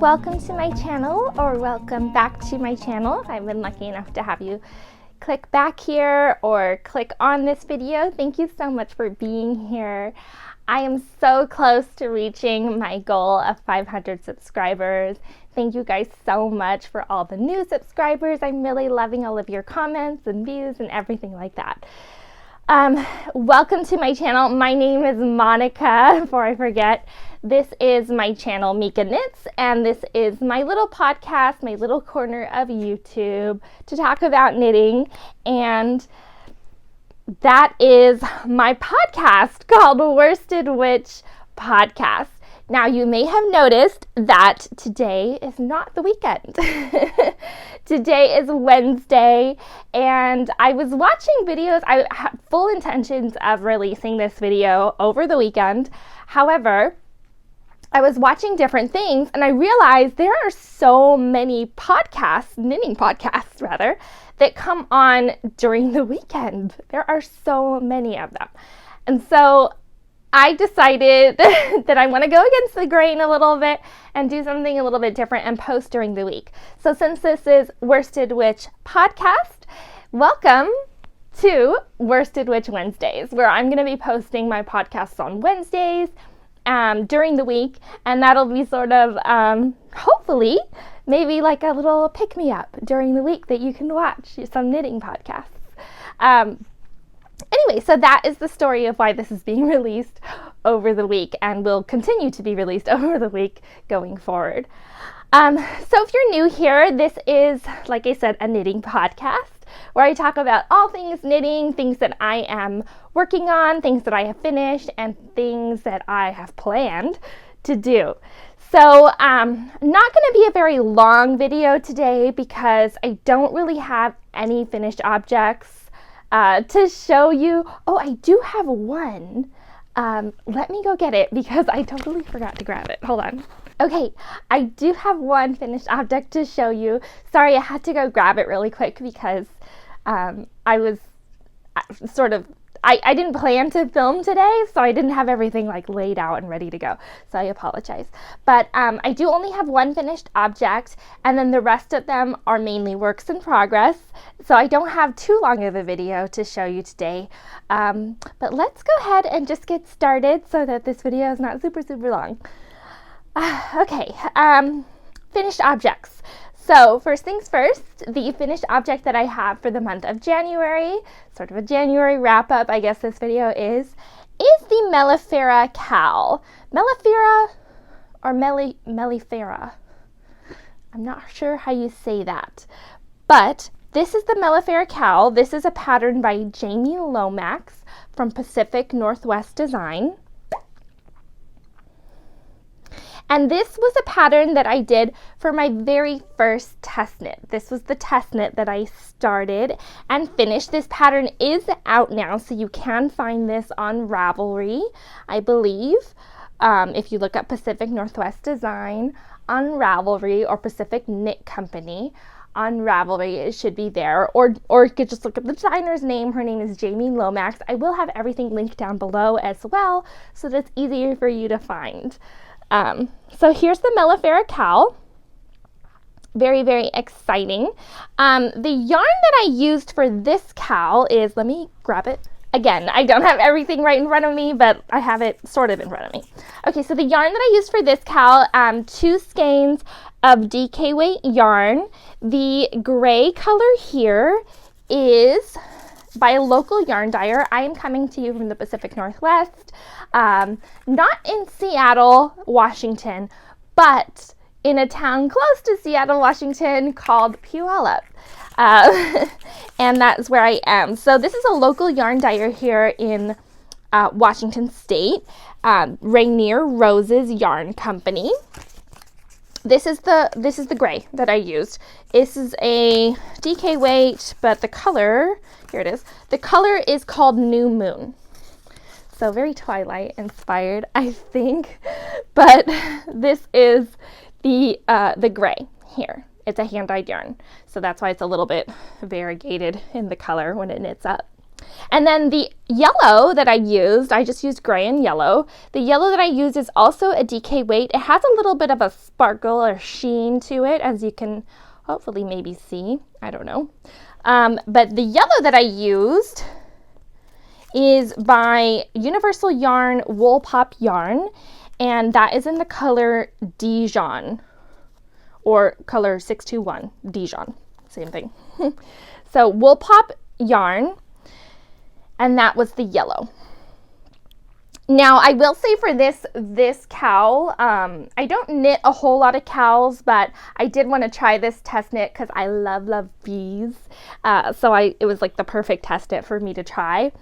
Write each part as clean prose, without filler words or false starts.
welcome to my channel, or welcome back to my channel. I've been lucky enough to have you click back here or click on this video. Thank you so much for being here. I am so close to reaching my goal of 500 subscribers. Thank you guys so much for all the new subscribers. I'm really loving all of your comments and views and everything like that. Welcome to my channel. My name is Monica, before I forget. This is my channel, MikaKnits, and this is my little podcast, my little corner of YouTube to talk about knitting. And that is my podcast called Worsted Witch Podcast. Now, you may have noticed that today is not the weekend. Today is Wednesday, and I was watching videos. I had full intentions of releasing this video over the weekend. However, I was watching different things, and I realized there are so many podcasts, knitting podcasts rather, that come on during the weekend. There are so many of them. And so I decided that I want to go against the grain a little bit and do something a little bit different and post during the week. So since this is Worsted Witch Podcast, welcome to Worsted Witch Wednesdays, where I'm going to be posting my podcasts on Wednesdays during the week, and that'll be sort of, hopefully, maybe like a little pick-me-up during the week that you can watch some knitting podcasts. Anyway, so that is the story of why this is being released over the week and will continue to be released over the week going forward. So if you're new here, this is, like I said, a knitting podcast where I talk about all things knitting, things that I am working on, things that I have finished, and things that I have planned to do. So not going to be a very long video today because I don't really have any finished objects to show you. Oh, I do have one. Let me go get it because I totally forgot to grab it. Hold on. Okay, I do have one finished object to show you. Sorry, I had to go grab it really quick because I was I didn't plan to film today, so I didn't have everything like laid out and ready to go. So I apologize. But I do only have one finished object, and then the rest of them are mainly works in progress. So I don't have too long of a video to show you today. But let's go ahead and just get started so that this video is not super long. Okay, finished objects. So first things first, the finished object that I have for the month of January, sort of a January wrap-up, I guess this video is the Mikafarah Cowl. Mikafarah or Mikafarah. I'm not sure how you say that. But this is the Mikafarah Cowl. This is a pattern by Jamie Lomax from Pacific Northwest Design. And this was a pattern that I did for my very first test knit. This was the test knit that I started and finished. This pattern is out now, so you can find this on Ravelry, I believe. If you look up Pacific Northwest Design on Ravelry or Pacific Knit Company on Ravelry, it should be there. Or you could just look up the designer's name. Her name is Jamie Lomax. I will have everything linked down below as well, so that's easier for you to find. So here's the Mikafarah Cowl. Very, very exciting. The yarn that I used for this cowl is, let me grab it. Again, I don't have everything right in front of me, but I have it sort of in front of me. Okay, so the yarn that I used for this cowl, 2 skeins of DK weight yarn. The gray color here is by a local yarn dyer. I am coming to you from the Pacific Northwest, not in Seattle, Washington, but in a town close to Seattle, Washington called Puyallup. And that's where I am. So this is a local yarn dyer here in Washington State, Rainier Roses Yarn Company. This is the gray that I used. This is a DK weight, but the color, here it is. The color is called New Moon. So very Twilight inspired, I think. But this is the gray here. It's a hand-dyed yarn. So that's why it's a little bit variegated in the color when it knits up. And then the yellow that I just used gray and yellow. The yellow that I used is also a DK weight. It has a little bit of a sparkle or sheen to it, as you can hopefully maybe see. I don't know. But the yellow that I used is by Universal Yarn Wool Pop Yarn, and that is in the color Dijon, or color 621, Dijon, same thing. So Wool Pop Yarn, and that was the yellow. Now I will say for this cowl, I don't knit a whole lot of cowls, but I did want to try this test knit because I love bees. So it was like the perfect test knit for me to try.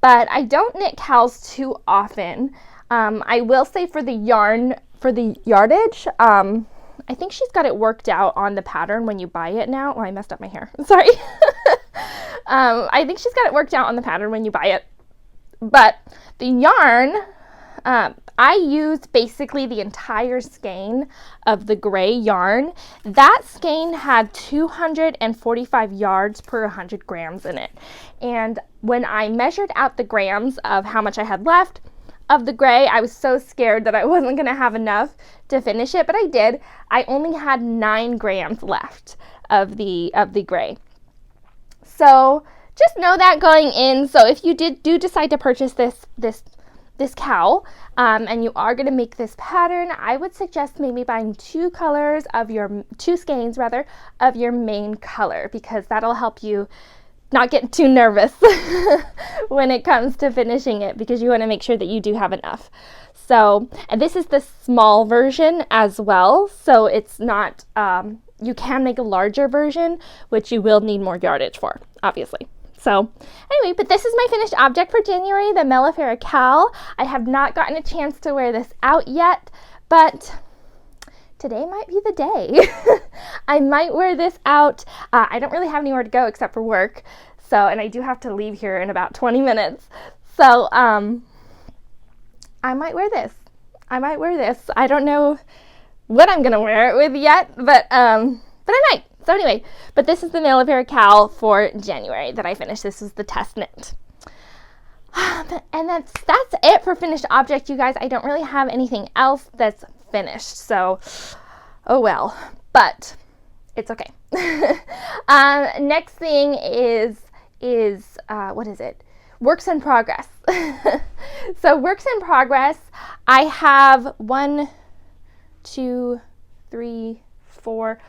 But I don't knit cowls too often. I will say for the yardage, I think she's got it worked out on the pattern when you buy it now. Oh, I messed up my hair. Sorry. I think she's got it worked out on the pattern when you buy it. But the yarn, I used basically the entire skein of the gray yarn. That skein had 245 yards per 100 grams in it. And when I measured out the grams of how much I had left of the gray, I was so scared that I wasn't going to have enough to finish it, but I did. I only had 9 grams left of the gray. So just know that going in. So if you do decide to purchase this cowl, and you are going to make this pattern, I would suggest maybe buying 2 skeins rather of your main color, because that'll help you not get too nervous when it comes to finishing it, because you want to make sure that you do have enough. So, and this is the small version as well, so it's not, you can make a larger version, which you will need more yardage for, obviously. So anyway, but this is my finished object for January, the Mikafarah Cowl. I have not gotten a chance to wear this out yet, but today might be the day. I might wear this out. I don't really have anywhere to go except for work. So, and I do have to leave here in about 20 minutes. So, I might wear this. I don't know what I'm going to wear it with yet, but I might. So anyway, but this is the Mikafarah Cowl for January that I finished. This is the test knit. And that's it for finished object, you guys. I don't really have anything else that's finished. So, oh well, but it's okay. Next thing is what is it? Works in progress. So works in progress, I have 1, 2, 3, 4,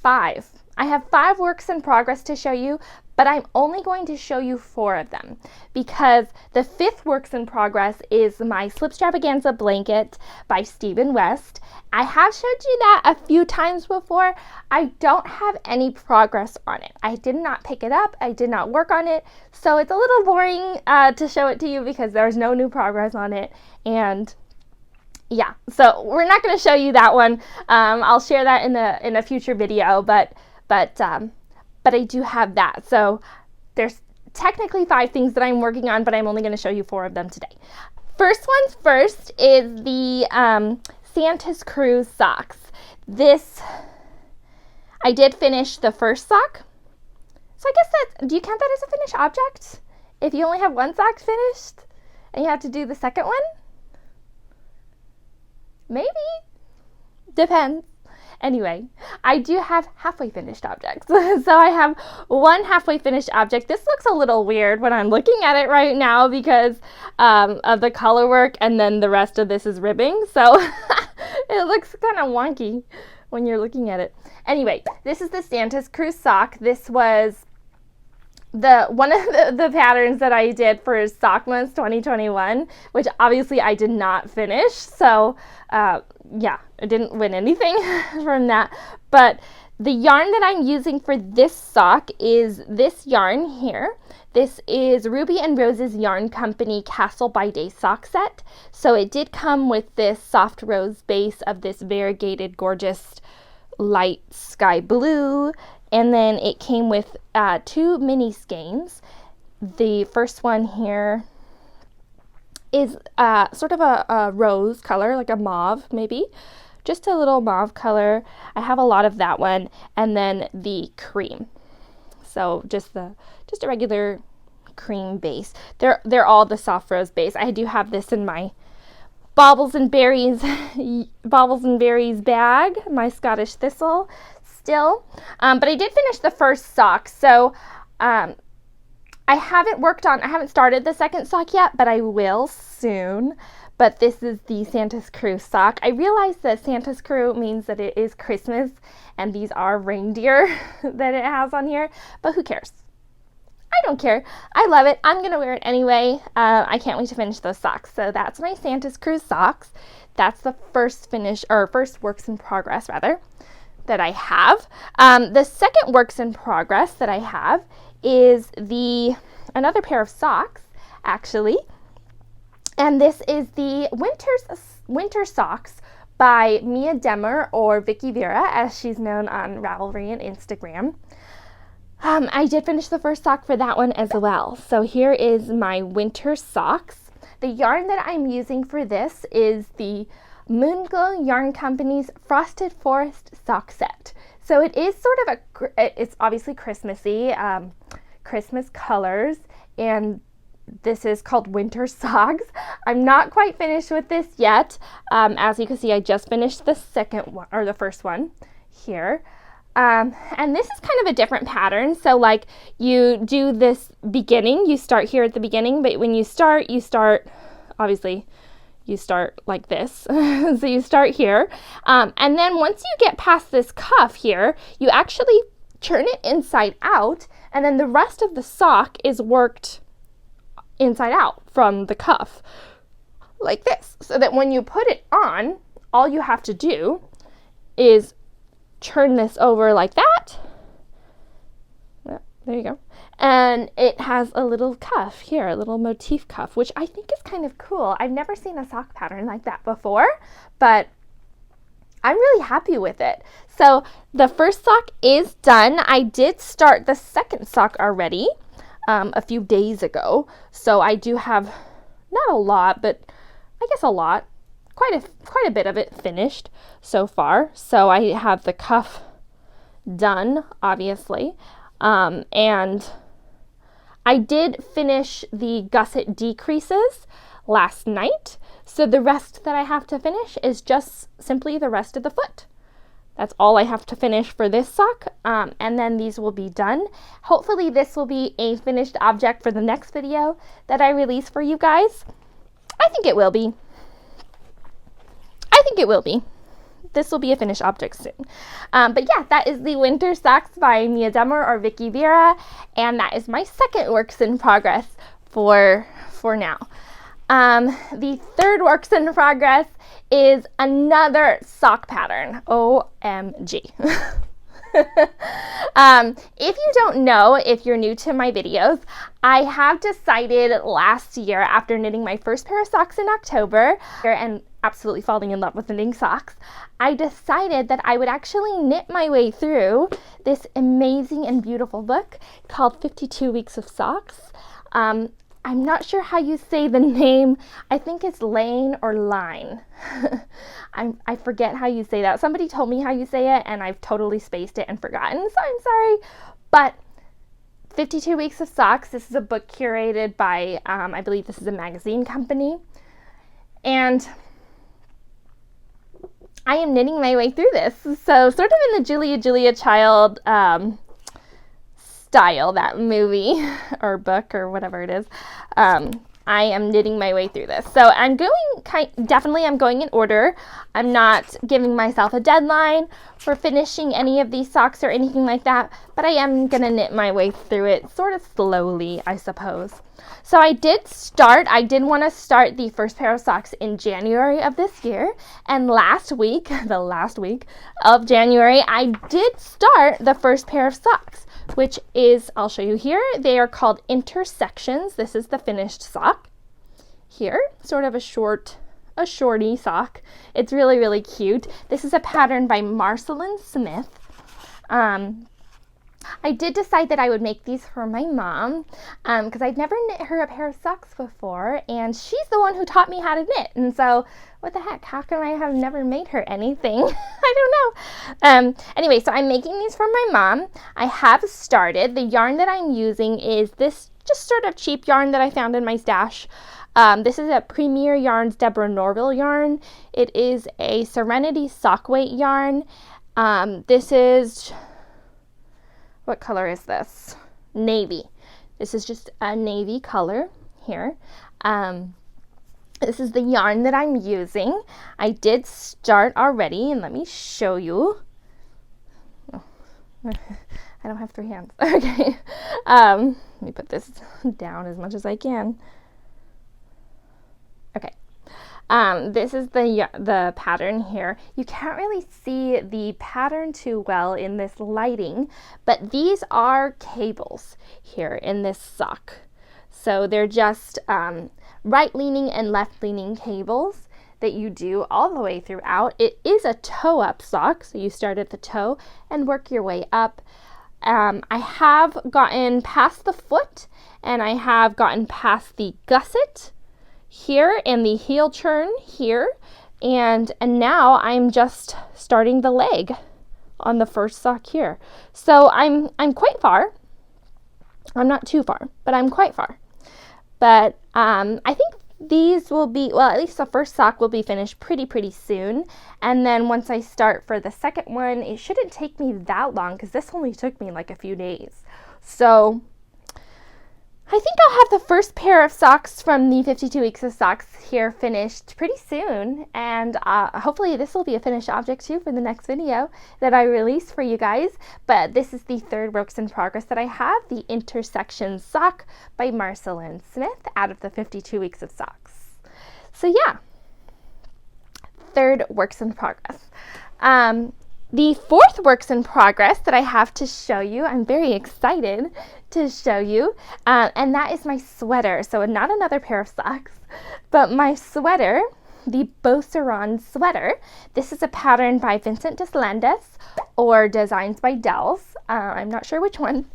5. I have 5 works in progress to show you, but I'm only going to show you 4 of them, because the 5th works in progress is my Slip Stravaganza blanket by Stephen West. I have showed you that a few times before. I don't have any progress on it. I did not pick it up. I did not work on it. So it's a little boring to show it to you because there's no new progress on it. And yeah, so we're not going to show you that one. I'll share that in a future video, but I do have that. So there's technically 5 things that I'm working on, but I'm only going to show you 4 of them today. First one's first is the Santa's Cruise socks. This, I did finish the first sock. So I guess do you count that as a finished object? If you only have 1 sock finished and you have to do the second one? Maybe. Depends. Anyway, I do have halfway finished objects. So I have 1 halfway finished object. This looks a little weird when I'm looking at it right now because of the color work, and then the rest of this is ribbing. So it looks kind of wonky when you're looking at it. Anyway, this is the Santa's Cruise sock. This was one of the patterns that I did for Sockmas 2021, which obviously I did not finish. So yeah, I didn't win anything from that. But the yarn that I'm using for this sock is this yarn here. This is Ruby and Rose's Yarn Company Castle by Day sock set. So it did come with this soft rose base of this variegated, gorgeous light sky blue. And then it came with 2 mini skeins. The first one here is sort of a rose color, like a mauve maybe. Just a little mauve color. I have a lot of that one. And then the cream. So just a regular cream base. They're all the soft rose base. I do have this in my Baubles and Berries bag, my Scottish Thistle still. But I did finish the first sock, so I haven't started the second sock yet, but I will soon. But this is the Santa's Crew sock. I realize that Santa's Crew means that it is Christmas, and these are reindeer that it has on here, but who cares? I don't care. I love it. I'm going to wear it anyway. I can't wait to finish those socks. So that's my Santa's Crew socks. That's the first works in progress, rather, that I have. The second works in progress that I have is another pair of socks, actually. And this is the winter socks by Mia Demmer, or Vicky Vera, as she's known on Ravelry and Instagram. I did finish the first sock for that one as well. So here is my winter socks. The yarn that I'm using for this is the Moonglow Yarn Company's Frosted Forest sock set. So it is sort of it's obviously Christmassy, Christmas colors, and this is called winter socks. I'm not quite finished with this yet. As you can see, I just finished the second one, or the first one here. And this is kind of a different pattern. So like you do this beginning, you start here at the beginning, but when you start obviously you start like this. So you start here. And then once you get past this cuff here, you actually turn it inside out, and then the rest of the sock is worked inside out from the cuff like this, so that when you put it on, all you have to do is turn this over like that. Well, there you go. And it has a little cuff here, a little motif cuff, which I think is kind of cool. I've never seen a sock pattern like that before, but I'm really happy with it. So the first sock is done. I did start the second sock already a few days ago, so I do have not a lot, but I guess a lot, quite a bit of it finished so far. So I have the cuff done, obviously, and I did finish the gusset decreases last night, so the rest that I have to finish is just simply the rest of the foot. That's all I have to finish for this sock, and then these will be done. Hopefully this will be a finished object for the next video that I release for you guys. I think it will be. This will be a finished object soon. But yeah, that is the winter socks by Mia Demmer, or Vicky Vera, and that is my second works in progress for now. The third works in progress is another sock pattern. OMG. If you don't know, if you're new to my videos, I have decided last year, after knitting my first pair of socks in October and absolutely falling in love with knitting socks, I decided that I would actually knit my way through this amazing and beautiful book called 52 Weeks of Socks. I'm not sure how you say the name. I think it's Lane or Line. I forget how you say that. Somebody told me how you say it, and I've totally spaced it and forgotten, so I'm sorry. But 52 Weeks of Socks, this is a book curated by, I believe this is a magazine company. And I am knitting my way through this. So sort of in the Julia Child style, that movie or book or whatever it is. I am knitting my way through this. So I'm going in order. I'm not giving myself a deadline for finishing any of these socks or anything like that, but I am going to knit my way through it sort of slowly, I suppose. So I did want to start the first pair of socks in January of this year, and last week, the last week of January, I did start the first pair of socks, which is, I'll show you here, they are called Intersections. This is the finished sock here, sort of a shorty sock. It's really, really cute. This is a pattern by Marcelin Smith. I did decide that I would make these for my mom because I'd never knit her a pair of socks before, and she's the one who taught me how to knit. And so, what the heck? How can I have never made her anything? I don't know. Anyway, so I'm making these for my mom. I have started. The yarn that I'm using is this just sort of cheap yarn that I found in my stash. This is a Premier Yarns Deborah Norville yarn. It is a Serenity sock weight yarn. This is, what color is this? Navy. This is just a navy color here. This is the yarn that I'm using. I did start already, and let me show you. Oh, I don't have 3 hands. Okay. Let me put this down as much as I can. Okay. This is the pattern here. You can't really see the pattern too well in this lighting, but these are cables here in this sock. So they're just right-leaning and left-leaning cables that you do all the way throughout. It is a toe-up sock, so you start at the toe and work your way up. I have gotten past the foot, and I have gotten past the gusset here and the heel turn here, and now I'm just starting the leg on the first sock here. So I'm quite far. I'm not too far, but I'm quite far. But I think these will be, well, at least the first sock will be finished pretty soon. And then once I start for the second one, it shouldn't take me that long because this only took me like a few days. So I think I'll have the first pair of socks from the 52 weeks of socks here finished pretty soon, and hopefully this will be a finished object too for the next video that I release for you guys. But this is the third works in progress that I have, the intersection sock by Marcelin Smith out of the 52 weeks of socks. So yeah, third works in progress. The fourth works in progress that I have to show you, I'm very excited to show you, and that is my sweater. So not another pair of socks, but my sweater, the Beauceron sweater. This is a pattern by Vincent Deslandes or Designs by Dells. I'm not sure which one,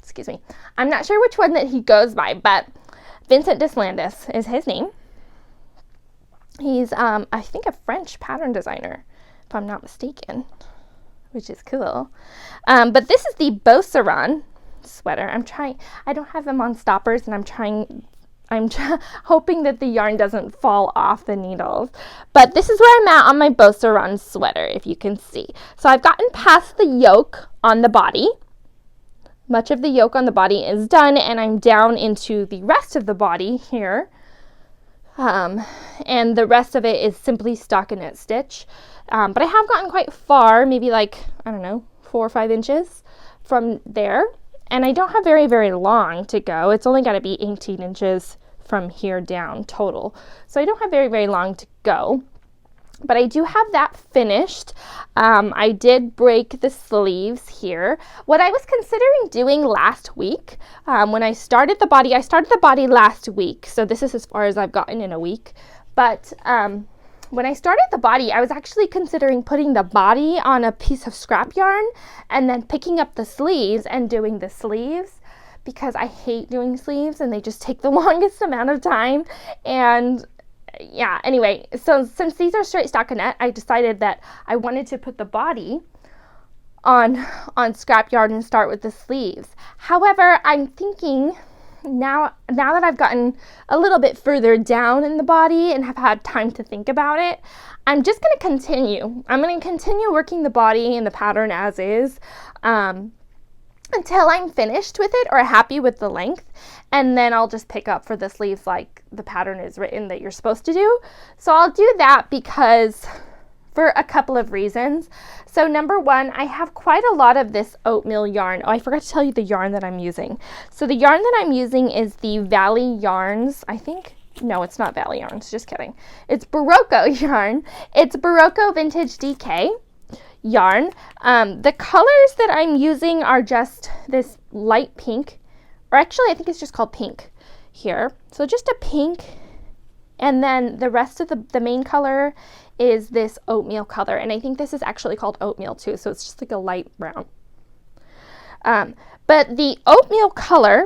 excuse me. I'm not sure which one that he goes by, but Vincent Deslandes is his name. He's, I think, a French pattern designer, if I'm not mistaken, which is cool. But this is the Beauceron sweater. I don't have them on stoppers, and I'm hoping that the yarn doesn't fall off the needles. But this is where I'm at on my Beauceron sweater, if you can see. So I've gotten past the yoke on the body. Much of the yoke on the body is done, and I'm down into the rest of the body here. And the rest of it is simply stockinette stitch. But I have gotten quite far, maybe like, I don't know, 4 or 5 inches from there. And I don't have very long to go. It's only got to be 18 inches from here down total. So I don't have very long to go. But I do have that finished. I did break the sleeves here. What I was considering doing last week, when I started the body last week. So this is as far as I've gotten in a week. But when I started the body, I was actually considering putting the body on a piece of scrap yarn and then picking up the sleeves and doing the sleeves, because I hate doing sleeves and they just take the longest amount of time. And yeah, anyway, so since these are straight stockinette, I decided that I wanted to put the body on scrap yarn and start with the sleeves. However, I'm thinking now that I've gotten a little bit further down in the body and have had time to think about it, I'm just going to continue. I'm going to continue working the body and the pattern as is until I'm finished with it or happy with the length, and then I'll just pick up for the sleeves like the pattern is written that you're supposed to do. So I'll do that because for a couple of reasons. So number one, I have quite a lot of this oatmeal yarn. Oh, I forgot to tell you the yarn that I'm using. So the yarn that I'm using is the Valley Yarns, I think. No, it's not Valley Yarns, just kidding. It's Barocco yarn. It's Barocco Vintage DK yarn. The colors that I'm using are just this light pink, or actually I think it's just called pink here. So just a pink, and then the rest of the main color is this oatmeal color, and I think this is actually called oatmeal too, so it's just like a light brown. But the oatmeal color,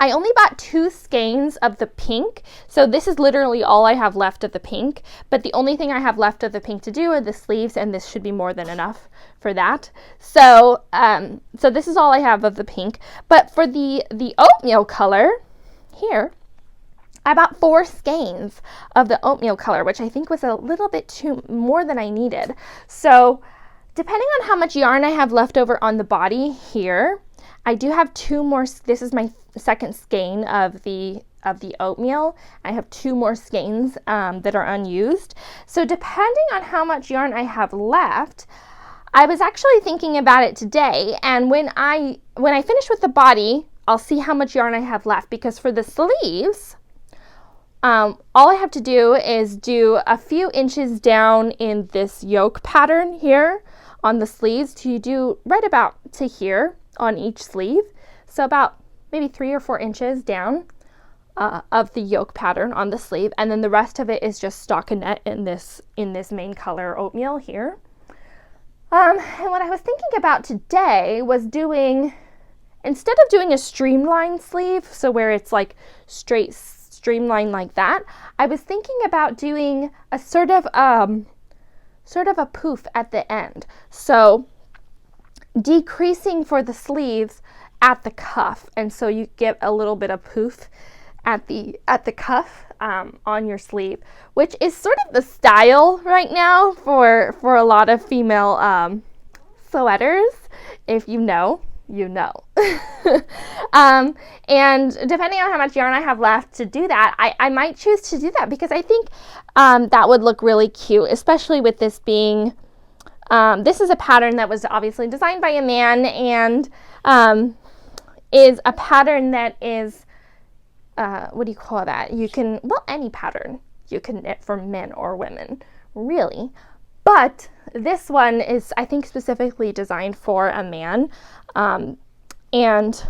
I only bought 2 skeins of the pink, so this is literally all I have left of the pink, but the only thing I have left of the pink to do are the sleeves, and this should be more than enough for that. So so this is all I have of the pink, but for the oatmeal color here, I bought 4 skeins of the oatmeal color, which I think was a little bit more than I needed. So depending on how much yarn I have left over on the body here, I do have 2 more. This is my second skein of the oatmeal. I have 2 more skeins that are unused. So depending on how much yarn I have left, I was actually thinking about it today, and when I finish with the body, I'll see how much yarn I have left, because for the sleeves, all I have to do is do a few inches down in this yoke pattern here on the sleeves to do right about to here on each sleeve. So about maybe 3 or 4 inches down of the yoke pattern on the sleeve, and then the rest of it is just stockinette in this main color oatmeal here. And what I was thinking about today was doing, instead of doing a streamlined sleeve, so where it's like straight streamline like that, I was thinking about doing a sort of a poof at the end. So decreasing for the sleeves at the cuff, and so you get a little bit of poof at the cuff on your sleeve, which is sort of the style right now for a lot of female sweaters. If you know, you know. And depending on how much yarn I have left to do that, I might choose to do that, because I think that would look really cute, especially with this being, this is a pattern that was obviously designed by a man, and is a pattern that is, what do you call that? You can, well, any pattern you can knit for men or women, really. But this one is, I think, specifically designed for a man. And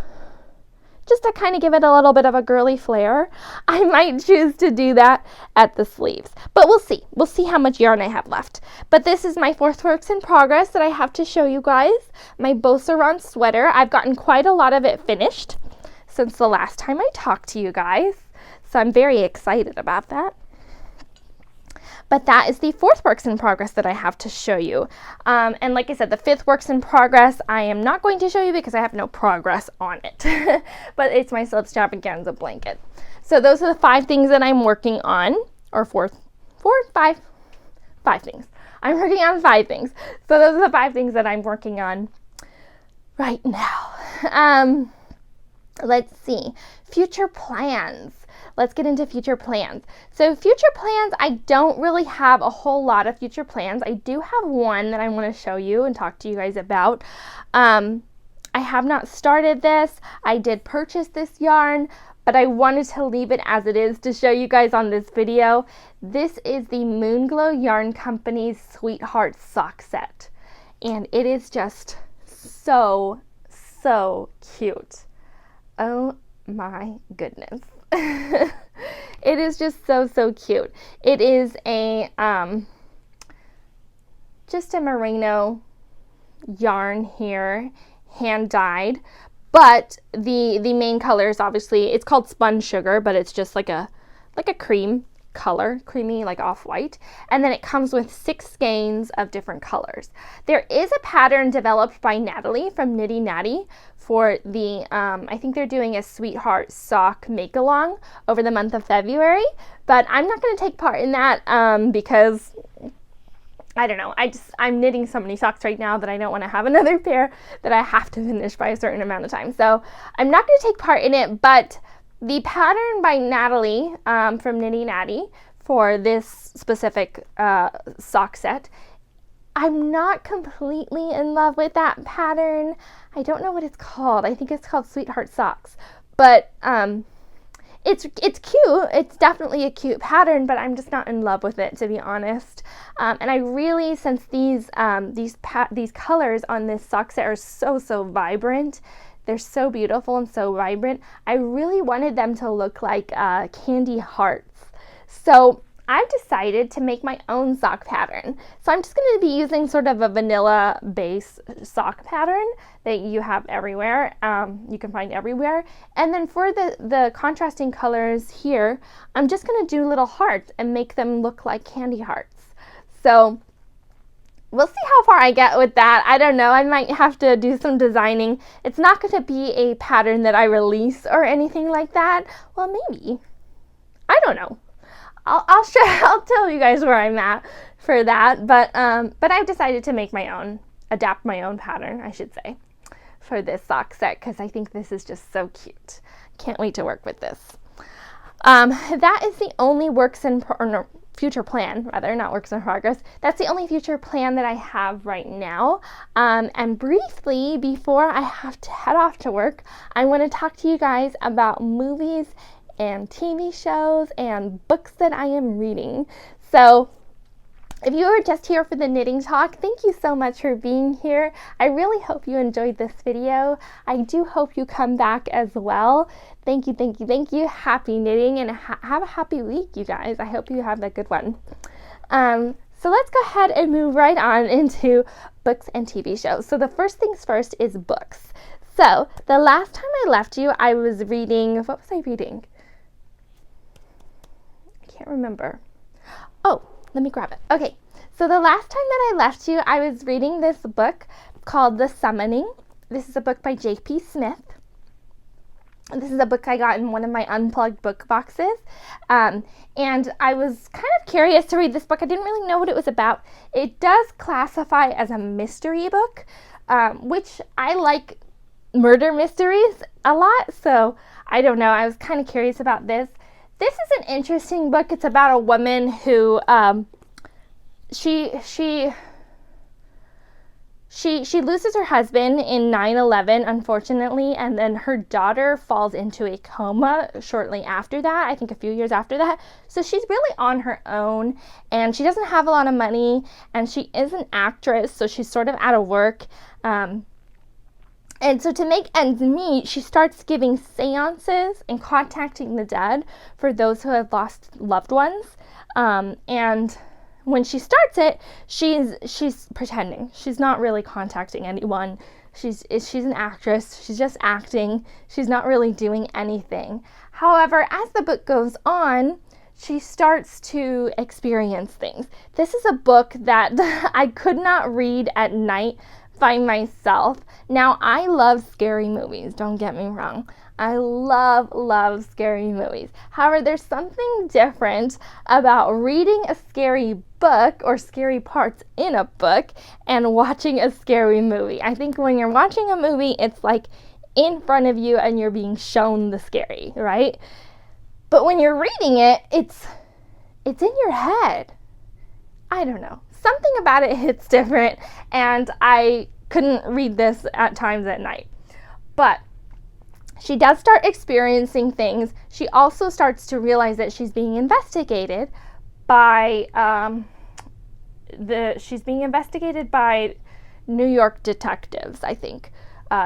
just to kind of give it a little bit of a girly flair, I might choose to do that at the sleeves. But we'll see. We'll see how much yarn I have left. But this is my 4th works in progress that I have to show you guys. My Beauceron sweater. I've gotten quite a lot of it finished since the last time I talked to you guys. So I'm very excited about that. But that is the 4th works in progress that I have to show you. And like I said, the 5th works in progress I am not going to show you because I have no progress on it. But it's my Stravaganza blanket. So those are the 5 things that I'm working on, or 5 things. I'm working on 5 things. So those are the 5 things that I'm working on right now. Let's see. Future plans. Let's get into future plans. So future plans, I don't really have a whole lot of future plans. I do have one that I want to show you and talk to you guys about. I have not started this. I did purchase this yarn, but I wanted to leave it as it is to show you guys on this video. This is the Moonglow Yarn Company's Sweetheart Sock Set. And it is just so cute. Oh my goodness. It is just so cute. It is a just a merino yarn here, hand dyed, but the main color is obviously, it's called Spun Sugar, but it's just like a cream color, creamy, like off-white, and then it comes with 6 skeins of different colors. There is a pattern developed by Natalie from Knitty Natty for the, I think they're doing a Sweetheart Sock make-along over the month of February, but I'm not going to take part in that because, I don't know, I'm knitting so many socks right now that I don't want to have another pair that I have to finish by a certain amount of time. So I'm not going to take part in it, but the pattern by Natalie from Knitty Natty for this specific sock set, I'm not completely in love with that pattern. I don't know what it's called. I think it's called Sweetheart Socks. But it's cute. It's definitely a cute pattern, but I'm just not in love with it, to be honest. And I really, since these colors on this sock set are so vibrant, they're so beautiful and so vibrant, I really wanted them to look like candy hearts. So I've decided to make my own sock pattern. So I'm just going to be using sort of a vanilla base sock pattern that you have everywhere, you can find everywhere. And then for the contrasting colors here, I'm just going to do little hearts and make them look like candy hearts. So we'll see how far I get with that. I don't know. I might have to do some designing. It's not going to be a pattern that I release or anything like that. Well, maybe. I don't know. I'll tell you guys where I'm at for that. But I've decided to make my own, adapt my own pattern, I should say, for this sock set because I think this is just so cute. Can't wait to work with this. That is the only future plan, rather, not works in progress. That's the only future plan that I have right now. And briefly, before I have to head off to work, I want to talk to you guys about movies and TV shows and books that I am reading. So if you were just here for the knitting talk, thank you so much for being here. I really hope you enjoyed this video. I do hope you come back as well. Thank you, thank you, thank you. Happy knitting and have a happy week, you guys. I hope you have a good one. So let's go ahead and move right on into books and TV shows. So the first things first is books. So the last time I left you, I was reading, what was I reading? I can't remember. Oh, let me grab it. Okay, so the last time that I left you, I was reading this book called The Summoning. This is a book by J.P. Smith. This is a book I got in one of my unplugged book boxes. And I was kind of curious to read this book. I didn't really know what it was about. It does classify as a mystery book, which I like murder mysteries a lot. So I don't know. I was kind of curious about this. This is an interesting book. It's about a woman who she loses her husband in 9/11, unfortunately, and then her daughter falls into a coma shortly after that, I think a few years after that. So she's really on her own, and she doesn't have a lot of money, and she is an actress, so she's sort of out of work. And so to make ends meet, she starts giving seances and contacting the dead for those who have lost loved ones. And when she starts it, she's pretending. She's not really contacting anyone. She's an actress. She's just acting. She's not really doing anything. However, as the book goes on, she starts to experience things. This is a book that I could not read at night by myself. Now, I love scary movies, don't get me wrong. I love scary movies. However, there's something different about reading a scary book or scary parts in a book and watching a scary movie. I think when you're watching a movie, it's like in front of you and you're being shown the scary, right? But when you're reading it, it's in your head. I don't know. Something about it hits different, and I couldn't read this at times at night. But she does start experiencing things. She also starts to realize that she's being investigated by New York detectives, I think.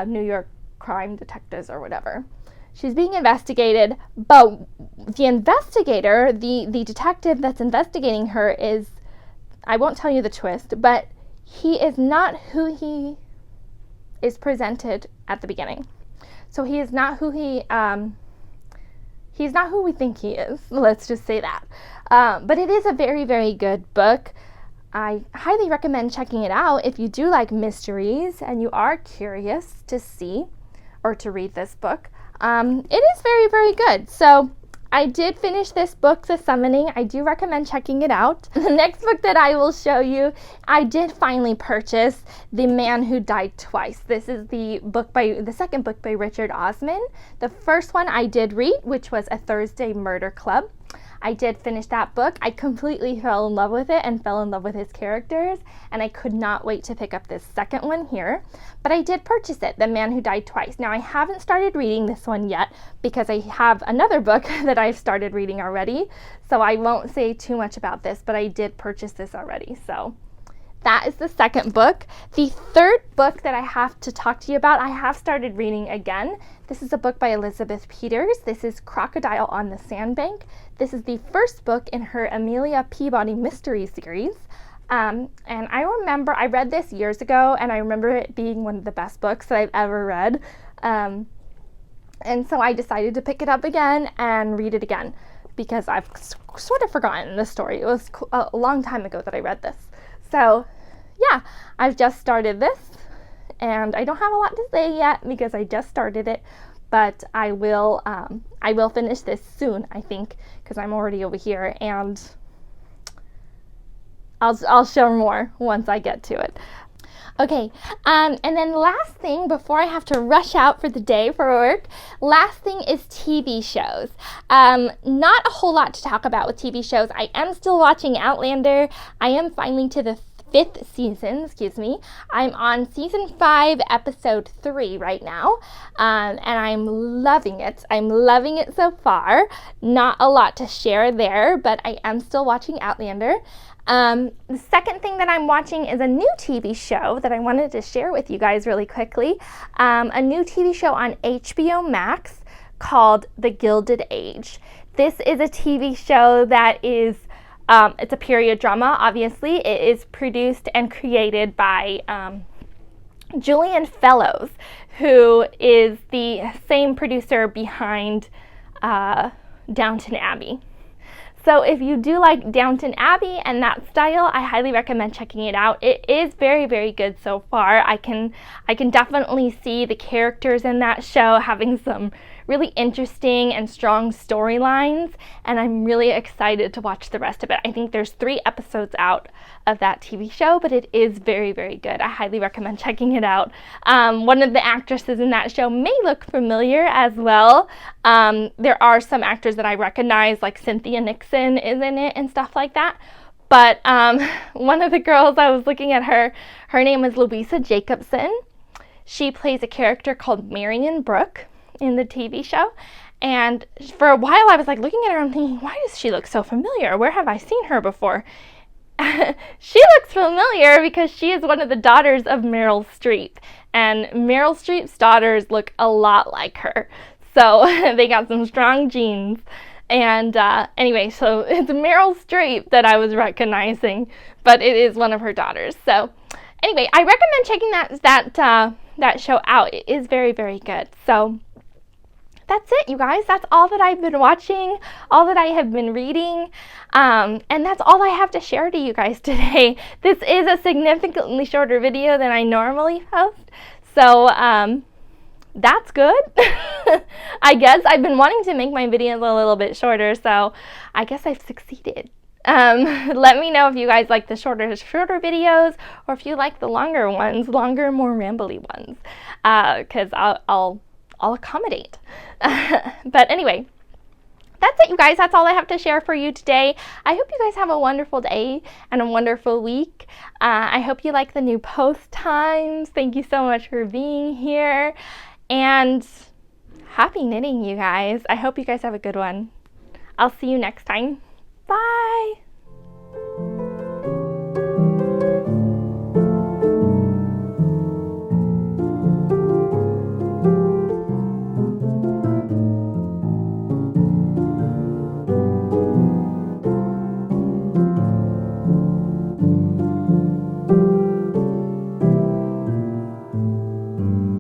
New York crime detectives or whatever. She's being investigated, but the investigator, the detective that's investigating her is, I won't tell you the twist, but he is not who he is presented at the beginning. So he is not who he's not who we think he is. Let's just say that. But it is a very, very good book. I highly recommend checking it out if you do like mysteries and you are curious to see or to read this book. It is very, very good. So I did finish this book, The Summoning. I do recommend checking it out. The next book that I will show you, I did finally purchase, The Man Who Died Twice. This is the second book by Richard Osman. The first one I did read, which was A Thursday Murder Club. I did finish that book. I completely fell in love with it and fell in love with his characters, and I could not wait to pick up this second one here. But I did purchase it, The Man Who Died Twice. Now, I haven't started reading this one yet because I have another book that I've started reading already, so I won't say too much about this, but I did purchase this already. So that is the second book. The third book that I have to talk to you about, I have started reading again. This is a book by Elizabeth Peters. This is Crocodile on the Sandbank. This is the first book in her Amelia Peabody mystery series. And I remember, I read this years ago, and I remember it being one of the best books that I've ever read. And so I decided to pick it up again and read it again, because I've sort of forgotten the story. It was a long time ago that I read this. So yeah, I've just started this, and I don't have a lot to say yet because I just started it, but I will finish this soon, I think, because I'm already over here, and I'll share more once I get to it. Okay, and then last thing before I have to rush out for the day for work, last thing is TV shows. Not a whole lot to talk about with TV shows. I am still watching Outlander. I am finally to the 5th season, I'm on season 5, episode 3 right now, and I'm loving it. I'm loving it so far. Not a lot to share there, but I am still watching Outlander. The second thing that I'm watching is a new TV show that I wanted to share with you guys really quickly. A new TV show on HBO Max called The Gilded Age. This is a TV show that is, it's a period drama, obviously. It is produced and created by Julian Fellows, who is the same producer behind Downton Abbey. So if you do like Downton Abbey and that style, I highly recommend checking it out. It is very, very good so far. I can definitely see the characters in that show having some really interesting and strong storylines, and I'm really excited to watch the rest of it. I think there's 3 episodes out of that TV show, but it is very, very good. I highly recommend checking it out. One of the actresses in that show may look familiar as well. There are some actors that I recognize, like Cynthia Nixon is in it and stuff like that. But one of the girls, I was looking at her name is Louisa Jacobson. She plays a character called Marion Brooke in the TV show, and for a while I was like looking at her and thinking, why does she look so familiar? Where have I seen her before? She looks familiar because she is one of the daughters of Meryl Streep, and Meryl Streep's daughters look a lot like her, so they got some strong genes. And anyway, so it's Meryl Streep that I was recognizing, but it is one of her daughters. So anyway, I recommend checking that show out. It is very, very good. So that's it, you guys. That's all that I've been watching, all that I have been reading, and that's all I have to share to you guys today. This is a significantly shorter video than I normally post, so that's good. I guess I've been wanting to make my videos a little bit shorter, so I guess I've succeeded. Let me know if you guys like the shorter videos, or if you like the longer ones, more rambly ones, because I'll accommodate. But anyway, that's it, you guys. That's all I have to share for you today. I hope you guys have a wonderful day and a wonderful week. I hope you like the new post times. Thank you so much for being here, and happy knitting, you guys. I hope you guys have a good one. I'll see you next time.